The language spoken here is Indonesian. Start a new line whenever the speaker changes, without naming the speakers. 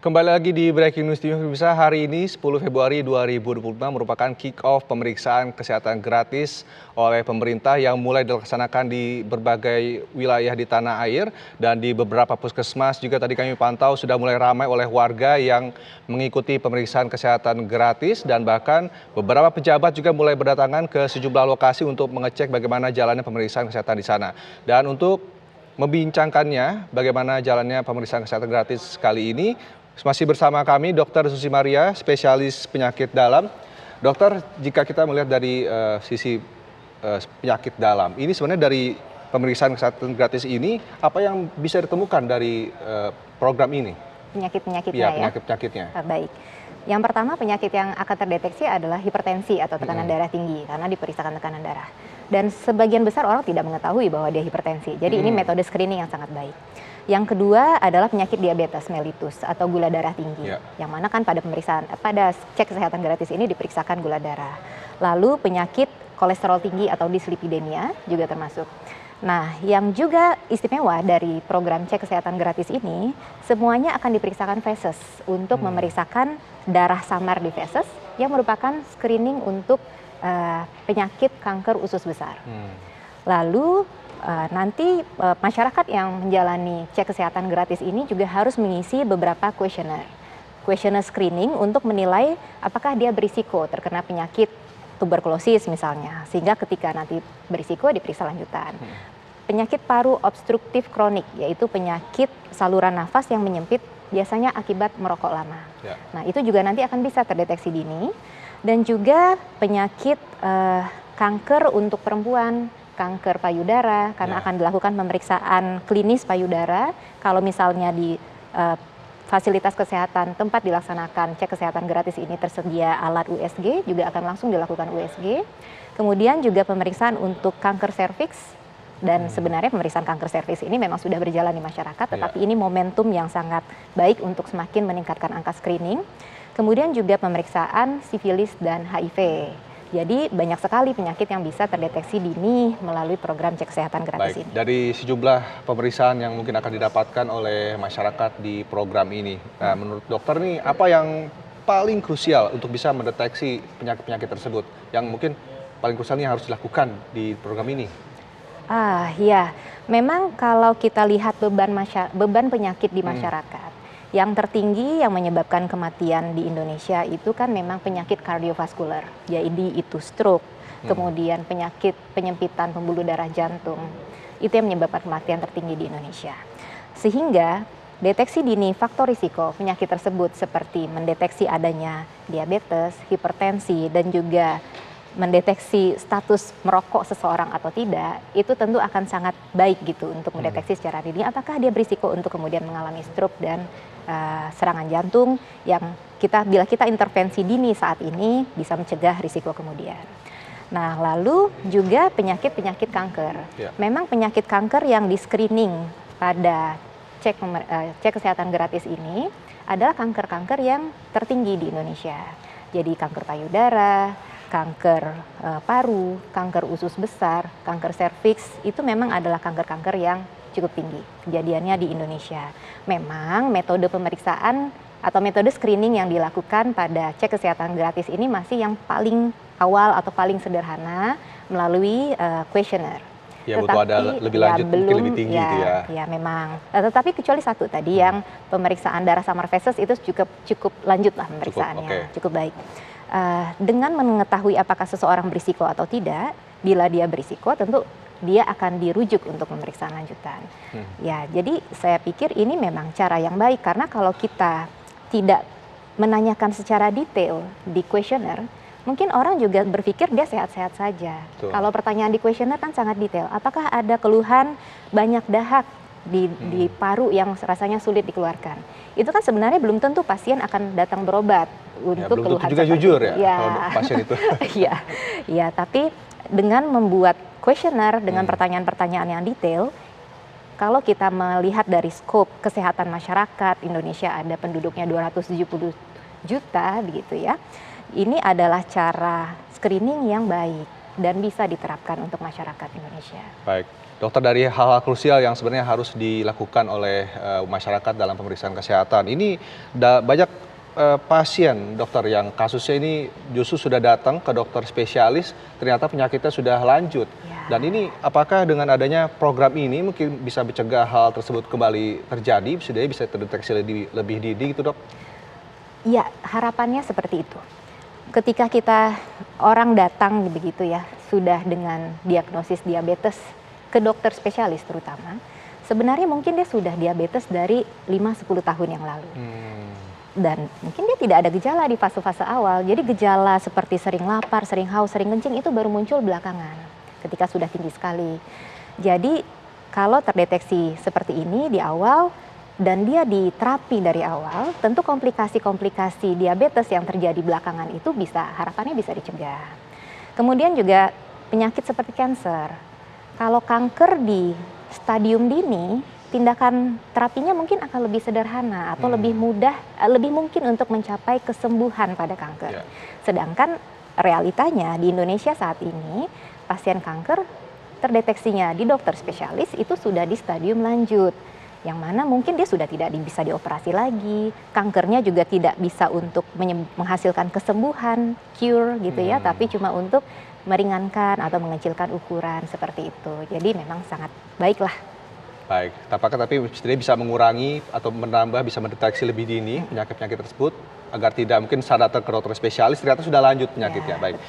Kembali lagi di Breaking News TV Pemirsa. Hari ini 10 Februari 2025 merupakan kick-off pemeriksaan kesehatan gratis oleh pemerintah yang mulai dilaksanakan di berbagai wilayah di tanah air dan di beberapa puskesmas juga tadi kami pantau sudah mulai ramai oleh warga yang mengikuti pemeriksaan kesehatan gratis dan bahkan beberapa pejabat juga mulai berdatangan ke sejumlah lokasi untuk mengecek bagaimana jalannya pemeriksaan kesehatan di sana. Dan untuk membincangkannya bagaimana jalannya pemeriksaan kesehatan gratis kali ini, masih bersama kami Dr. Susi Maria, spesialis penyakit dalam. Dokter, jika kita melihat dari sisi penyakit dalam, ini sebenarnya dari pemeriksaan kesehatan gratis ini, apa yang bisa ditemukan dari program ini?
Penyakit-penyakitnya
Ya,
ya?
penyakit-penyakitnya.
Baik. Yang pertama penyakit yang akan terdeteksi adalah hipertensi atau tekanan darah tinggi karena diperiksakan tekanan darah. Dan sebagian besar orang tidak mengetahui bahwa dia hipertensi. Jadi ini metode screening yang sangat baik. Yang kedua adalah penyakit diabetes mellitus atau gula darah tinggi. Yang mana kan pada cek kesehatan gratis ini diperiksakan gula darah. Lalu penyakit kolesterol tinggi atau dislipidemia juga termasuk. Nah, yang juga istimewa dari program cek kesehatan gratis ini, semuanya akan diperiksakan feses untuk memeriksakan darah samar di feses yang merupakan screening untuk penyakit kanker usus besar. Lalu nanti masyarakat yang menjalani cek kesehatan gratis ini juga harus mengisi beberapa kuesioner screening untuk menilai apakah dia berisiko terkena penyakit tuberkulosis misalnya, sehingga ketika nanti berisiko diperiksa lanjutan. Penyakit paru obstruktif kronik, yaitu penyakit saluran nafas yang menyempit biasanya akibat merokok lama. Nah, itu juga nanti akan bisa terdeteksi dini. Dan juga penyakit kanker untuk perempuan, kanker payudara, karena akan dilakukan pemeriksaan klinis payudara. Kalau misalnya di fasilitas kesehatan tempat dilaksanakan cek kesehatan gratis ini tersedia alat USG, juga akan langsung dilakukan USG. Kemudian juga pemeriksaan untuk kanker serviks. Dan sebenarnya pemeriksaan kanker serviks ini memang sudah berjalan di masyarakat, tetapi ini momentum yang sangat baik untuk semakin meningkatkan angka screening. Kemudian juga pemeriksaan sifilis dan HIV. Jadi banyak sekali penyakit yang bisa terdeteksi dini melalui program cek kesehatan gratis ini.
Dari sejumlah pemeriksaan yang mungkin akan didapatkan oleh masyarakat di program ini, nah, menurut dokter nih apa yang paling krusial untuk bisa mendeteksi penyakit-penyakit tersebut yang mungkin paling krusial yang harus dilakukan di program ini?
Ya, memang kalau kita lihat beban penyakit di masyarakat, yang tertinggi yang menyebabkan kematian di Indonesia itu kan memang penyakit kardiovaskular, yaitu itu stroke, kemudian penyakit penyempitan pembuluh darah jantung, itu yang menyebabkan kematian tertinggi di Indonesia. Sehingga deteksi dini faktor risiko penyakit tersebut seperti mendeteksi adanya diabetes, hipertensi, dan juga mendeteksi status merokok seseorang atau tidak, itu tentu akan sangat baik gitu untuk mendeteksi secara dini apakah dia berisiko untuk kemudian mengalami stroke dan serangan jantung yang bila kita intervensi dini saat ini bisa mencegah risiko kemudian. Nah, lalu juga penyakit-penyakit kanker. Memang penyakit kanker yang di screening pada cek kesehatan gratis ini adalah kanker-kanker yang tertinggi di Indonesia. Jadi kanker payudara, kanker paru, kanker usus besar, kanker serviks, itu memang adalah kanker-kanker yang cukup tinggi kejadiannya di Indonesia. Memang metode pemeriksaan atau metode screening yang dilakukan pada cek kesehatan gratis ini masih yang paling awal atau paling sederhana melalui kuesioner.
Ya, butuh ada lebih lanjut, mungkin lebih tinggi gitu ya.
Ya, memang. Tetapi kecuali satu tadi yang pemeriksaan darah samar feses itu cukup lanjut lah pemeriksaannya, cukup baik. Dengan mengetahui apakah seseorang berisiko atau tidak, bila dia berisiko tentu dia akan dirujuk untuk pemeriksaan lanjutan. Ya, jadi saya pikir ini memang cara yang baik karena kalau kita tidak menanyakan secara detail di kuesioner, mungkin orang juga berpikir dia sehat-sehat saja. Kalau pertanyaan di kuesioner kan sangat detail. Apakah ada keluhan banyak dahak di paru yang rasanya sulit dikeluarkan? Itu kan sebenarnya belum tentu pasien akan datang berobat untuk keluhan
juga jujur ya kalau pasien itu.
Ya, tapi dengan membuat kuesioner dengan pertanyaan-pertanyaan yang detail, kalau kita melihat dari skop kesehatan masyarakat Indonesia ada penduduknya 270 juta begitu ya. Ini adalah cara screening yang baik dan bisa diterapkan untuk masyarakat Indonesia.
Baik, dokter, dari hal-hal krusial yang sebenarnya harus dilakukan oleh masyarakat dalam pemeriksaan kesehatan, ini banyak pasien dokter yang kasusnya ini justru sudah datang ke dokter spesialis, ternyata penyakitnya sudah lanjut.
Ya.
Dan ini apakah dengan adanya program ini mungkin bisa mencegah hal tersebut kembali terjadi, setidaknya bisa terdeteksi lebih dini gitu, Dok?
Iya, harapannya seperti itu. Ketika orang datang begitu ya, sudah dengan diagnosis diabetes ke dokter spesialis terutama, sebenarnya mungkin dia sudah diabetes dari 5-10 tahun yang lalu. Dan mungkin dia tidak ada gejala di fase-fase awal. Jadi gejala seperti sering lapar, sering haus, sering kencing itu baru muncul belakangan ketika sudah tinggi sekali. Jadi kalau terdeteksi seperti ini di awal dan dia diterapi dari awal, tentu komplikasi-komplikasi diabetes yang terjadi belakangan itu harapannya bisa dicegah. Kemudian juga penyakit seperti kanker. Kalau kanker di stadium dini, tindakan terapinya mungkin akan lebih sederhana atau lebih mudah, lebih mungkin untuk mencapai kesembuhan pada kanker. Sedangkan realitanya di Indonesia saat ini, pasien kanker terdeteksinya di dokter spesialis itu sudah di stadium lanjut, yang mana mungkin dia sudah tidak bisa dioperasi lagi, kankernya juga tidak bisa untuk menghasilkan kesembuhan, cure gitu ya, tapi cuma untuk meringankan atau mengecilkan ukuran seperti itu. Jadi memang sangat baiklah.
Baik, tampaknya tapi setidaknya bisa mengurangi atau menambah, bisa mendeteksi lebih dini penyakit-penyakit tersebut, agar tidak mungkin saat datang ke dokter spesialis ternyata sudah lanjut penyakitnya. Baik.